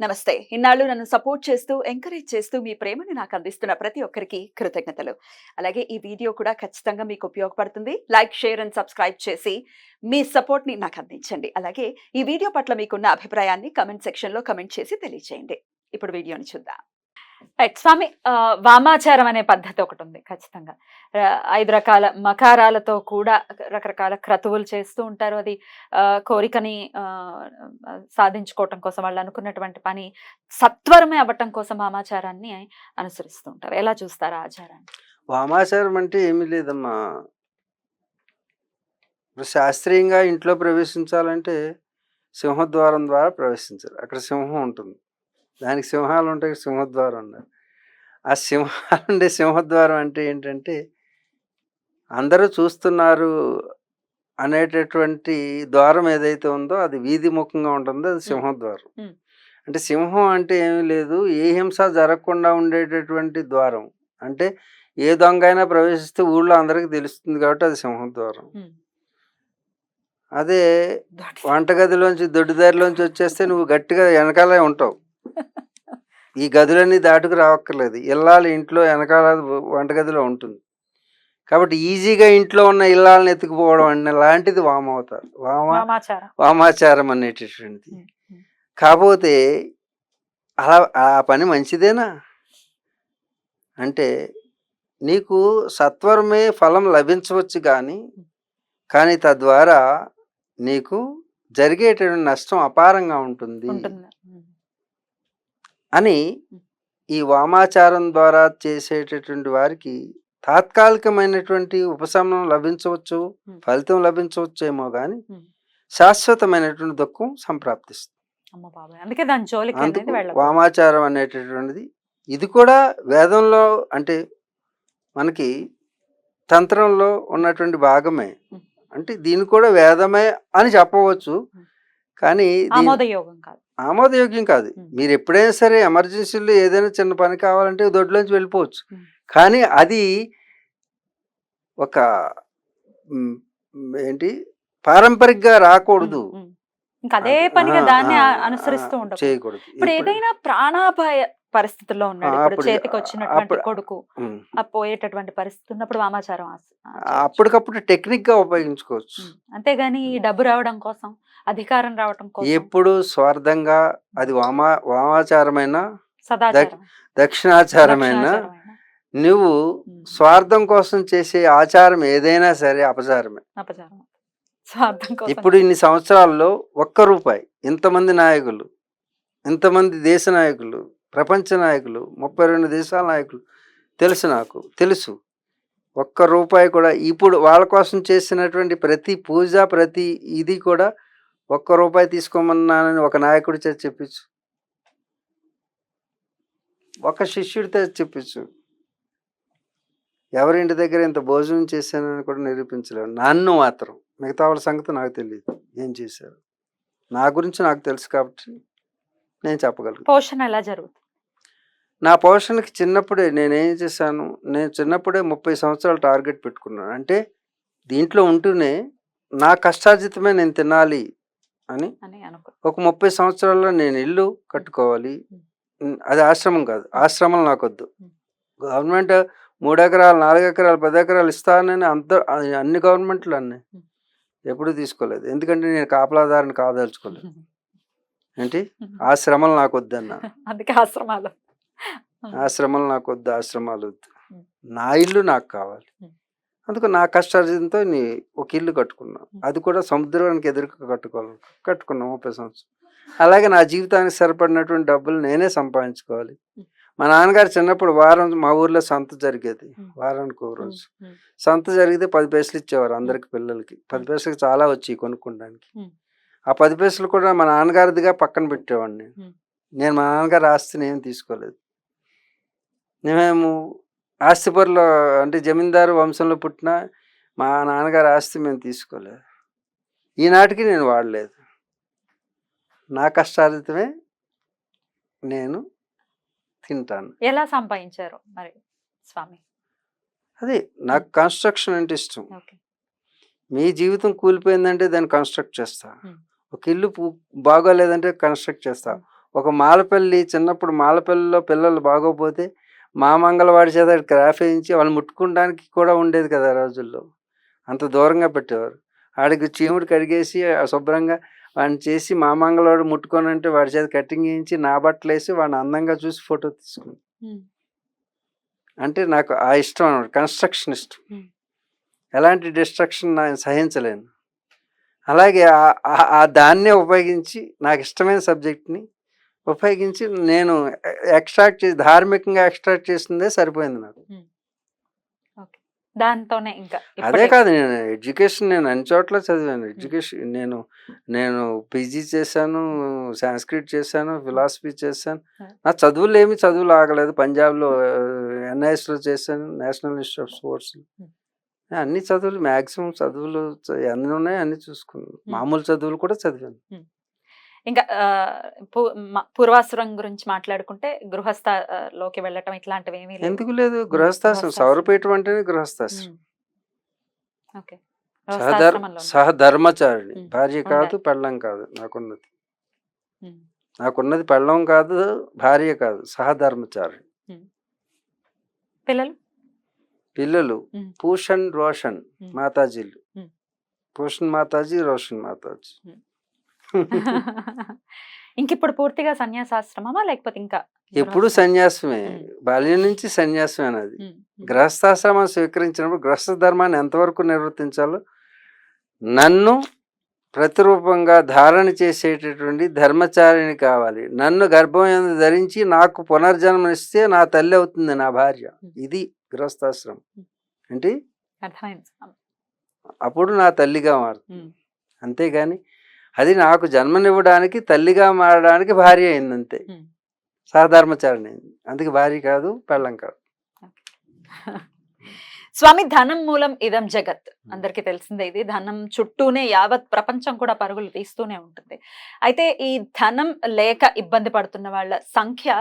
నమస్తే. ఇన్నాళ్ళు నన్ను సపోర్ట్ చేస్తూ, ఎంకరేజ్ చేస్తూ మీ ప్రేమని నాకు అందిస్తున్న ప్రతి ఒక్కరికి కృతజ్ఞతలు. అలాగే ఈ వీడియో కూడా ఖచ్చితంగా మీకు ఉపయోగపడుతుంది. లైక్, షేర్ అండ్ సబ్స్క్రైబ్ చేసి మీ సపోర్ట్‌ని నాకు అందించండి. అలాగే ఈ వీడియో పట్ల మీకున్న అభిప్రాయాన్ని కామెంట్ సెక్షన్‌లో కామెంట్ చేసి తెలియజేయండి. ఇప్పుడు వీడియోని చూద్దాం. రైట్ స్వామి, వామాచారం అనే పద్ధతి ఒకటుంది ఖచ్చితంగా. 5 రకాల మకారాలతో కూడా రకరకాల క్రతువులు చేస్తూ ఉంటారు. అది కోరికని సాధించుకోవటం కోసం, వాళ్ళు అనుకున్నటువంటి పని సత్వరమే అవ్వటం కోసం వామాచారాన్ని అనుసరిస్తూ ఉంటారు. ఎలా చూస్తారు ఆ ఆచారాన్ని? వామాచారం అంటే ఏమీ లేదమ్మా. ఇప్పుడు శాస్త్రీయంగా ఇంట్లో ప్రవేశించాలంటే సింహద్వారం ద్వారా ప్రవేశించాలి. అక్కడ సింహం ఉంటుంది. దానికి సింహాలు ఉంటాయి, సింహద్వారం ఉండాలి. ఆ సింహాలు ఉండే సింహద్వారం అంటే ఏంటంటే అందరూ చూస్తున్నారు అనేటటువంటి ద్వారం ఏదైతే ఉందో అది వీధి ముఖంగా ఉంటుందో అది సింహద్వారం. అంటే సింహం అంటే ఏమీ లేదు, ఏ హింస జరగకుండా ఉండేటటువంటి ద్వారం. అంటే ఏ దొంగ అయినా ప్రవేశిస్తే ఊళ్ళో అందరికీ తెలుస్తుంది కాబట్టి అది సింహద్వారం. అదే వంటగదిలోంచి దొడ్డిదారిలోంచి వచ్చేస్తే నువ్వు గట్టిగా వెనకాలే ఉంటావు. ఈ గదులన్నీ దాటుకు రావక్కర్లేదు. ఇల్లాలు ఇంట్లో వెనకాల వంటగదిలో ఉంటుంది. కాబట్టి ఈజీగా ఇంట్లో ఉన్న ఇల్లాలను ఎత్తుకుపోవడం అనే లాంటిది వామవతారం. వామాచారం అనేటటువంటిది. కాకపోతే అలా ఆ పని మంచిదేనా అంటే నీకు సత్వరమే ఫలం లభించవచ్చు కానీ తద్వారా నీకు జరిగేటువంటి నష్టం అపారంగా ఉంటుంది అని ఈ వామాచారం ద్వారా చేసేటటువంటి వారికి తాత్కాలికమైనటువంటి ఉపశమనం లభించవచ్చు, ఫలితం లభించవచ్చేమో కానీ శాశ్వతమైనటువంటి దుఃఖం సంప్రాప్తిస్తుంది. అందుకు వామాచారం అనేటటువంటిది ఇది కూడా వేదంలో అంటే మనకి తంత్రంలో ఉన్నటువంటి భాగమే. అంటే దీన్ని కూడా వేదమే అని చెప్పవచ్చు, కానీ ఆమోదయోగ్యం కాదు. మీరు ఎప్పుడైనా సరే ఎమర్జెన్సీలో ఏదైనా చిన్న పని కావాలంటే దొడ్లోంచి వెళ్ళిపోవచ్చు, కానీ అది ఒక ఏంటి పారంపరికంగా రాకూడదు, అదే పనిగా దాన్ని అనుసరిస్తూ చేయకూడదు. ఇప్పుడు ఏదైనా ప్రాణాపాయ పరిస్థితుల్లో ఉన్నాడు, ఇప్పుడు చేతికి వచ్చినటువంటి కొడుకు పోయేటటువంటి పరిస్థితి ఉన్నప్పుడు వామాచారం అప్పటికప్పుడు టెక్నిక్ గా ఉపయోగించుకోవచ్చు. అంతేగాని డబ్బు రావడం కోసం, అధికారం రావడం కోసం ఎప్పుడు స్వార్థంగా అది వామాచారమైన దక్షిణాచారమైన నువ్వు స్వార్థం కోసం చేసే ఆచారం ఏదైనా సరే అపచారమే. ఇప్పుడు ఇన్ని సంవత్సరాల్లో ₹1 ఇంతమంది నాయకులు, ఇంతమంది దేశ నాయకులు, ప్రపంచ నాయకులు, 32 దేశాల నాయకులు నాకు తెలుసు. ₹1 కూడా ఇప్పుడు వాళ్ళ కోసం చేసినటువంటి ప్రతి పూజ, ప్రతి ఇది కూడా ₹1 తీసుకోమన్నానని ఒక నాయకుడి చేత చెప్పించు, ఒక శిష్యుడితో చెప్పించు. ఎవరింటి దగ్గర ఇంత భోజనం చేశానని కూడా నిరూపించలేవు. నన్ను మాత్రం, మిగతా వాళ్ళ సంగతి నాకు తెలియదు ఏం చేశారు. నా గురించి నాకు తెలుసు కాబట్టి నేను చెప్పగలను. పోషణ ఎలా జరుగుతుంది? నా పోషణకి చిన్నప్పుడే నేనేం చేశాను, నేను చిన్నప్పుడే 30 సంవత్సరాలు టార్గెట్ పెట్టుకున్నాను. అంటే దీంట్లో ఉంటూనే నా కష్టార్జితమే నేను తినాలి అని ఒక 30 సంవత్సరాల్లో నేను ఇల్లు కట్టుకోవాలి. అది ఆశ్రమం కాదు, ఆశ్రమం నాకొద్దు. గవర్నమెంట్ 3 ఎకరాలు, 4 ఎకరాలు, 10 ఎకరాలు ఇస్తానని అన్ని గవర్నమెంట్లు అన్నీ ఎప్పుడూ తీసుకోలేదు. ఎందుకంటే నేను కాపలాదారిని కాదలుచుకోలేదు. ఏంటి ఆశ్రమాలు నాకొద్దన్న, అందుకే ఆశ్రమాలు నాకొద్దు, ఆశ్రమాలు వద్దు, నా ఇల్లు నాకు కావాలి. అందుకు నా కష్టార్జితంతో ఒక ఇల్లు కట్టుకున్నాను. అది కూడా సముద్రానికి ఎదురుగా కట్టుకున్నాను 30 సంవత్సరాలు. అలాగే నా జీవితానికి సరిపడినటువంటి డబ్బులు నేనే సంపాదించుకోవాలి. మా నాన్నగారు చిన్నప్పుడు వారం మా ఊర్లో సంత జరిగేది, వారానికి ఒక రోజు సంత జరిగితే 10 పైసలు ఇచ్చేవారు అందరికి, పిల్లలకి 10 పైసలకి చాలా వచ్చి కొనుక్కోడానికి. ఆ 10 పైసలు కూడా మా నాన్నగారిదిగా పక్కన పెట్టేవాడిని. నేను మా నాన్నగారు ఆస్తిని ఏం తీసుకోలేదు. మేము ఆస్తిపరులో అంటే జమీందారు వంశంలో పుట్టిన మా నాన్నగారి ఆస్తి మేము తీసుకోలేదు. ఈనాటికి నేను వాడలేదు. నా కష్టార్జితమే నేను తింటాను. ఎలా సంపాదించారు మరి స్వామి? అదే నాకు కన్స్ట్రక్షన్ అంటే ఇష్టం. మీ జీవితం కూలిపోయిందంటే దాన్ని కన్స్ట్రక్ట్ చేస్తా. ఒక ఇల్లు బాగోలేదంటే కన్స్ట్రక్ట్ చేస్తా. ఒక మాలపల్లి చిన్నప్పుడు మాలపల్లిలో పిల్లలు బాగోపోతే మా మంగళవాడి చేత క్రాఫ్ వేయించి వాళ్ళు ముట్టుకోవడానికి కూడా ఉండేది కదా ఆ రోజుల్లో. అంత దూరంగా పెట్టేవారు. ఆడికి చీముడు కడిగేసి శుభ్రంగా వాడిని చేసి మా మంగళవాడు ముట్టుకోనంటే వాడి చేత కటింగ్ చేయించి నా బట్టలు వేసి వాడిని అందంగా చూసి ఫోటో తీసుకుని. అంటే నాకు ఆ ఇష్టం అన్నమాట, కన్స్ట్రక్షన్ ఇష్టం. ఎలాంటి డిస్ట్రక్షన్ నేను సహించలేను. అలాగే ఆ దాన్నే ఉపయోగించి నాకు ఇష్టమైన సబ్జెక్ట్ని ఉపయోగించి నేను ఎక్స్ట్రాక్ట్ చేసి ధార్మికంగా ఎక్స్ట్రాక్ట్ చేసిందే సరిపోయింది నాకు. దాంతోనే ఇంకా అదే కాదు, నేను ఎడ్యుకేషన్ నేను అన్ని చోట్ల చదివాను. ఎడ్యుకేషన్ నేను పీజీ చేశాను, సాంస్క్రిట్ చేశాను, ఫిలాసఫీ చేశాను. నా చదువులు ఆగలేదు. పంజాబ్లో ఎన్ఐఎస్లో చేశాను, నేషనల్ ఇన్స్టిట్యూట్ ఆఫ్ స్పోర్ట్స్. అన్ని చదువులు మ్యాక్సిమం చదువులు ఎన్ని ఉన్నాయో అన్ని చూసుకున్నాను. మామూలు చదువులు కూడా చదివాను. ఇంకా పూర్వాశ్రమం గురించి మాట్లాడుకుంటే గృహస్థలోకి వెళ్ళటం ఇట్లాంటివి ఏమీ ఎందుకు లేదు? గృహస్థాశ్రమం, సౌరపీఠం అంటేనే గృహస్థాశ్రమం. సహధర్మచారిణి, భార్య కాదు, పెళ్ళం కాదు. నాకున్నది పెళ్ళం కాదు, భార్య కాదు, సహధర్మచారిణి. పిల్లలు పూషన్ రోషన్ మాతాజీలు. పూషన్ మాతాజీ, రోషన్ మాతాజీ. ఇంకిప్పుడు పూర్తిగా సన్యాసాశ్రమమా లేకపోతే ఇంకా? ఎప్పుడు సన్యాసమే, బాల్యం నుంచి సన్యాసమే. అది గృహస్థాశ్రమం స్వీకరించినప్పుడు గృహస్థ ధర్మాన్ని ఎంతవరకు నిర్వర్తించాలో నన్ను ప్రతిరూపంగా ధారణ చేసేటటువంటి ధర్మచారిణి కావాలి. నన్ను గర్భం ధరించి నాకు పునర్జన్మనిస్తే నా తల్లి అవుతుంది, నా భార్య. ఇది గృహస్థాశ్రమం అంటే. అప్పుడు నా తల్లిగా మారుతుంది. అంతేగాని అది నాకు జన్మనివ్వడానికి, తల్లిగా మారడానికి భార్య అయింది అంతే. సహధర్మచారిణి అయింది, అందుకే భార్య కాదు, పెళ్ళం కాదు. స్వామి, ధనం మూలం ఇదం జగత్ అందరికి తెలిసిందే. ఇది ధనం చుట్టూనే యావత్ ప్రపంచం కూడా పరుగులు తీస్తూనే ఉంటుంది. అయితే ఈ ధనం లేక ఇబ్బంది పడుతున్న వాళ్ళ సంఖ్య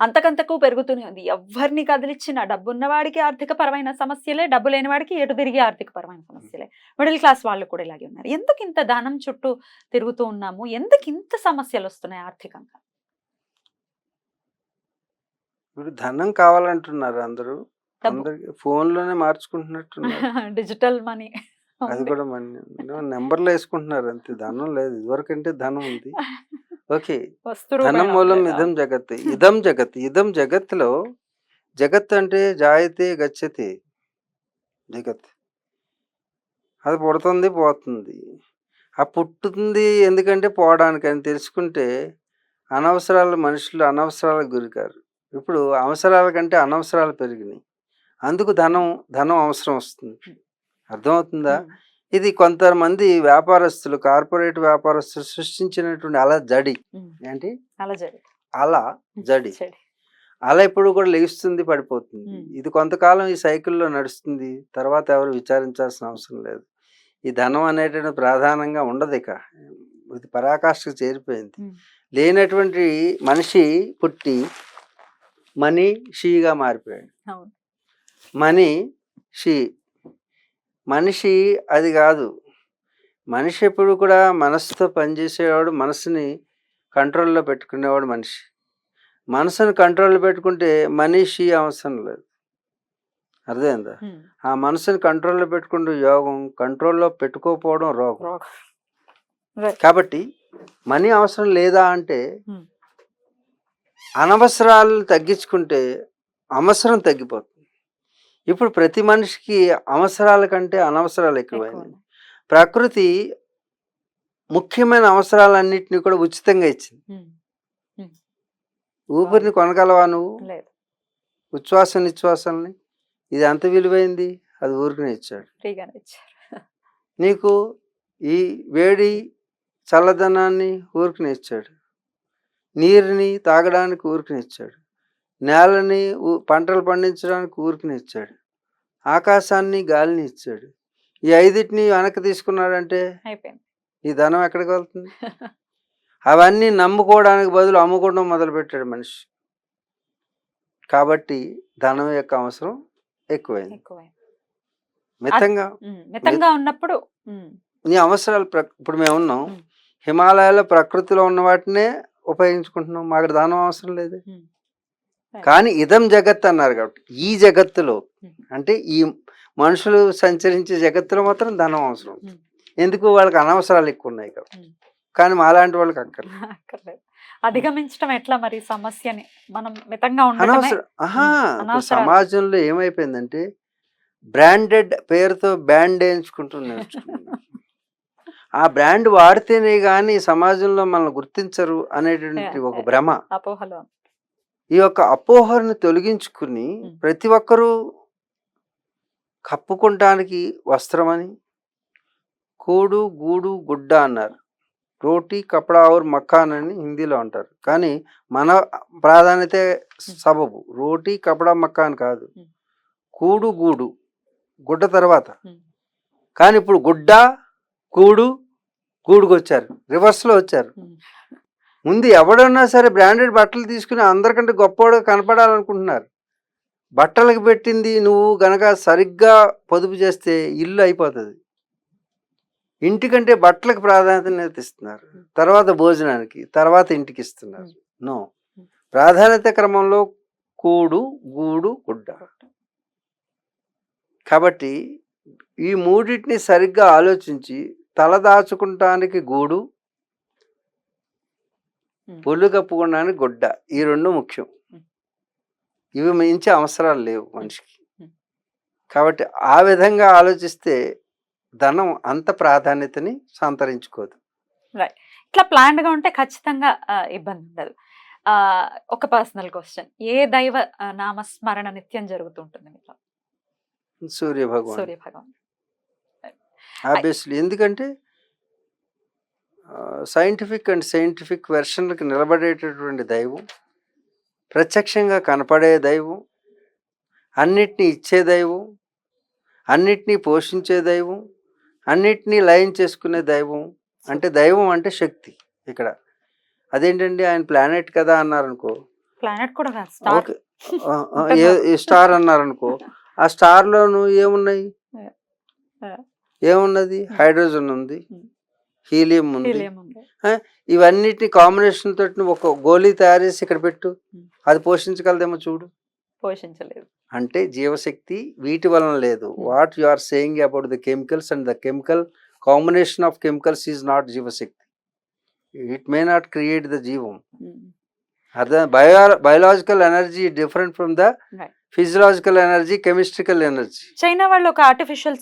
అంతకంతకు పెరుగుతూనే ఉంది. ఎవరిని కదిలిచ్చినా డబ్బు ఉన్నవాడికి ఆర్థిక పరమైన సమస్యలే, డబ్బు లేని వాడికి ఎటు తిరిగి ఆర్థిక పరమైన సమస్యలే. మిడిల్ క్లాస్ వాళ్ళు కూడా ఇలాగే ఉన్నారు. ఎందుకు ఇంత ధనం చుట్టూ తిరుగుతూ ఉన్నాము? ఎందుకు ఇంత సమస్యలు వస్తున్నాయి ఆర్థికంగా? ఇప్పుడు ధనం కావాలంటున్నారు అందరూ. ఫోన్లోనే మార్చుకుంటున్నట్టున్నారు. డిజిటల్ మనీ, అది కూడా మనీ నెంబర్లు వేసుకుంటున్నారు అంతే. ధనం లేదు. ఇదివరకు అంటే ధనం ఉంది. ఓకే, ధనం మూలం ఇదం జగత్. ఇదం జగత్తులో జగత్ అంటే జాయతే గచ్చతే జగత్. అది పుడుతుంది, పోతుంది. ఆ పుట్టుతుంది ఎందుకంటే పోవడానికి అని తెలుసుకుంటే అనవసరాలు, మనుషులు అనవసరాలకు గురికారు. ఇప్పుడు అవసరాల కంటే అనవసరాలు పెరిగినాయి. అందుకు ధనం అవసరం వస్తుంది. అర్థమవుతుందా? ఇది కొంతమంది వ్యాపారస్తులు, కార్పొరేట్ వ్యాపారస్తులు సృష్టించినటువంటి అలజడి. ఏంటి అలజడి? అలా ఎప్పుడు కూడా లెగుస్తుంది, పడిపోతుంది. ఇది కొంతకాలం ఈ సైకిల్లో నడుస్తుంది. తర్వాత ఎవరు విచారించాల్సిన అవసరం లేదు. ఈ ధనం అనేటువంటి ప్రధానంగా ఉండదు. ఇక ఇది పరాకాష్ఠకు చేరిపోయింది. లేనటువంటి మనిషి పుట్టి మనీషిగా మారిపోయాడు. మనిషి అది కాదు. మనిషి ఎప్పుడు కూడా మనసుతో పనిచేసేవాడు, మనసుని కంట్రోల్లో పెట్టుకునేవాడు మనిషి. మనసుని కంట్రోల్లో పెట్టుకుంటే మనీషి అవసరం లేదు. అర్థమైందా? ఆ మనసుని కంట్రోల్లో పెట్టుకుంటూ యోగం, కంట్రోల్లో పెట్టుకోకపోవడం రోగం. కాబట్టి మనీ అవసరం లేదా అంటే అనవసరాలు తగ్గించుకుంటే అవసరం తగ్గిపోతుంది. ఇప్పుడు ప్రతి మనిషికి అవసరాల కంటే అనవసరాలు ఎక్కువైంది. ప్రకృతి ముఖ్యమైన అవసరాలన్నింటినీ కూడా ఉచితంగా ఇచ్చింది. ఊపిరిని కొనగలవా నువ్వు? ఉచ్ఛ్వాస నిశ్వాసాలని. ఇది ఎంత విలువైంది? అది ఊరికనే ఇచ్చాడు. నీకు ఈ వేడి చల్లదనాన్ని ఊరికనే ఇచ్చాడు. నీరుని తాగడానికి ఊరికనే ఇచ్చాడు. నేలని పంటలు పండించడానికి ఊరికనే ఇచ్చాడు. ఆకాశాన్ని, గాలిని ఇచ్చాడు. ఈ ఐదిటిని వెనక్కి తీసుకున్నాడంటే ఈ ధనం ఎక్కడికి వెళ్తుంది? అవన్నీ నమ్ముకోవడానికి బదులు అమ్ముకోవడం మొదలుపెట్టాడు మనిషి. కాబట్టి ధనం యొక్క అవసరం ఎక్కువైంది. మితంగా ఉన్నప్పుడు నీ అవసరాలు ఇప్పుడు మేము ఉన్నాం హిమాలయాల్లో ప్రకృతిలో ఉన్న వాటినే ఉపయోగించుకుంటున్నాం, మాకు ధనం అవసరం లేదు. Hmm. కానీ ఇదం జగత్ అన్నారు కాబట్టి ఈ జగత్తులో అంటే ఈ మనుషులు సంచరించే జగత్తులో మాత్రం ధనం అవసరం. ఎందుకు? వాళ్ళకి అనవసరాలు ఎక్కువ ఉన్నాయి కాబట్టి. కానీ మాలాంటి వాళ్ళకి అక్కర్లేదు. అక్కర్లేదు. అధిగమించడం ఎట్లా మరి సమస్యని? మనం మితంగా ఉండటమే. అనవసరం. ఇప్పుడు అనవసరాలు. సమాజంలో ఏమైపోయిందంటే బ్రాండెడ్ పేరుతో బ్యాండ్ వేయించుకుంటున్నారు. ఆ బ్రాండ్ వాడితేనే గాని సమాజంలో మనల్ని గుర్తించరు అనేటువంటి ఒక భ్రమ. అపోహలో. ఈ యొక్క అపోహను తొలగించుకుని ప్రతి ఒక్కరూ కప్పుకుంటానికి వస్త్రమని, కూడు గూడు గుడ్డ అన్నారు. రోటీ కపడా ఔర్ మకాన్ అని హిందీలో అంటారు. కానీ మన ప్రాధాన్యత సబబు రోటీ కపడా మకాన్ కాదు, కూడు గూడు, గుడ్డ తర్వాత. కానీ ఇప్పుడు గుడ్డ కూడు గూడుకు వచ్చారు, రివర్స్లో వచ్చారు. ముందు ఎవడన్నా సరే బ్రాండెడ్ బట్టలు తీసుకుని అందరికంటే గొప్పవాడుగా కనపడాలనుకుంటున్నారు. బట్టలకు పెట్టింది నువ్వు గనక సరిగ్గా పొదుపు చేస్తే ఇల్లు అయిపోతుంది. ఇంటికంటే బట్టలకు ప్రాధాన్యత ఇస్తున్నారు, తర్వాత భోజనానికి, తర్వాత ఇంటికి ఇస్తున్నారు. నో, ప్రాధాన్యత క్రమంలో కూడు గూడు గుడ్డ. కాబట్టి ఈ మూడింటిని సరిగ్గా ఆలోచించి తల దాచుకుంటానికి గూడు, పొల్లు కప్పుకోవడానికి గుడ్డ, ఈ రెండు ముఖ్యం. ఇవి మించి అవసరాలు లేవు మనిషికి. కాబట్టి ఆ విధంగా ఆలోచిస్తే ధనం అంత ప్రాధాన్యతని సంతరించుకోదు. ఇట్లా ప్లాన్డ్ గా ఉంటే ఖచ్చితంగా ఇబ్బంది ఉండదు. ఒక పర్సనల్ క్వశ్చన్, ఏ దైవ నామస్మరణ నిత్యం జరుగుతుంటుంది మీకు? సూర్య భగవాన్. సూర్య భగవాన్. ఆబ్వియస్లీ. ఎందుకంటే సైంటిఫిక్ అండ్ సైంటిఫిక్ వెర్షన్లకు నిలబడేటటువంటి దైవం, ప్రత్యక్షంగా కనపడే దైవం, అన్నిటినీ ఇచ్చే దైవం, అన్నిటినీ పోషించే దైవం, అన్నిటినీ లయం చేసుకునే దైవం. అంటే దైవం అంటే శక్తి. ఇక్కడ అదేంటండి ఆయన ప్లానెట్ కదా అన్నారనుకో, ప్లానెట్ కూడా కాదు, స్టార్. ఓకే, స్టార్ అన్నారనుకో, ఆ స్టార్లోను ఏమున్నాయి? ఏమున్నది? హైడ్రోజన్ ఉంది, హీలియం ఉంది. ఇవన్నిటిని కాంబినేషన్ తోటి నువ్వు ఒక గోళీ తయారు చేసి ఇక్కడ పెట్టు, అది పోషించగలదేమో చూడు. పోషించలేదు. అంటే జీవశక్తి వీటి వలన లేదు. What you are saying about the chemicals and the chemical combination of chemicals is not జీవశక్తి. It may not create the జీవం. అర్థం? Biological energy different from the physiological energy, chemistrical energy. China వాళ్ళు ఒక ఆర్టిఫిషియల్